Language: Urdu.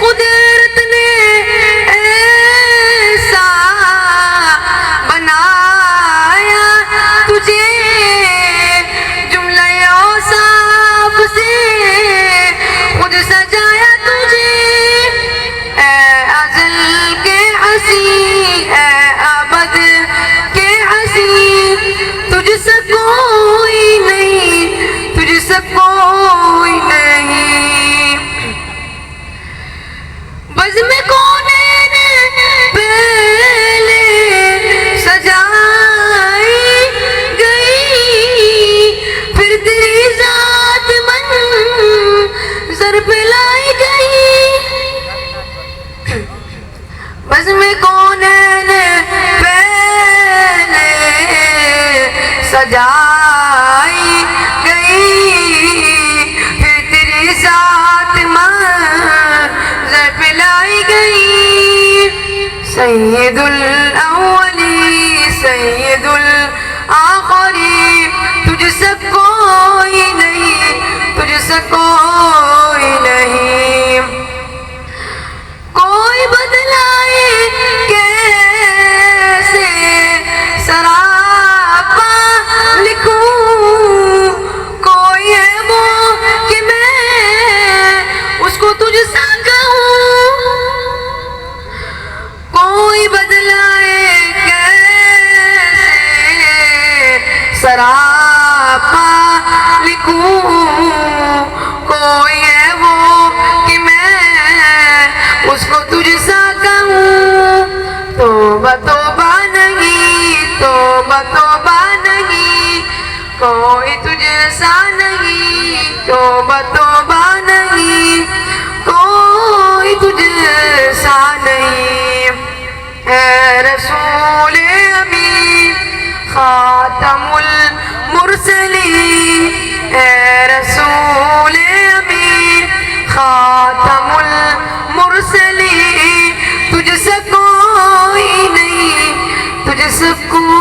قدرت نے ایسا بنایا تجھے، جملہ اوصاف سے خود سجایا تجھے، اے ازل کے حسین، اے ابد کے حسین، تجھ سے کوئی نہیں، تجھ سے کوئی نہیں۔ بزم کونین پہلے سجائی گئی، پھر تیری ذات منظر پہ لائی گئی۔ بزم کونین پہلے سجائی گئی، پھر تیری ذات منظر پہ لائی گئی۔ سید الاولی سید الآخری، تجھ سے کوئی نہیں، تجھ سے کوئی نہیں۔ کوئی بدلائے کیسے سراپا لکھوں، کوئی ہے وہ کہ میں اس کو تجھ سا کہوں۔ کوئی بدلائے کیسے سراپا لکھوں، کوئی ہے وہ کہ میں اس کو تجھ سا کہوں۔ توبہ توبہ نہیں، توبہ توبہ نہیں، کوئی تجھ سا نہیں، توبہ توبہ نہیں، کوئی تجھ سا نہیں۔ اے رسول امین خاتم المرسلین، اے رسول امین خاتم المرسلین، تجھ سے کوئی نہیں، تجھ سے کوئی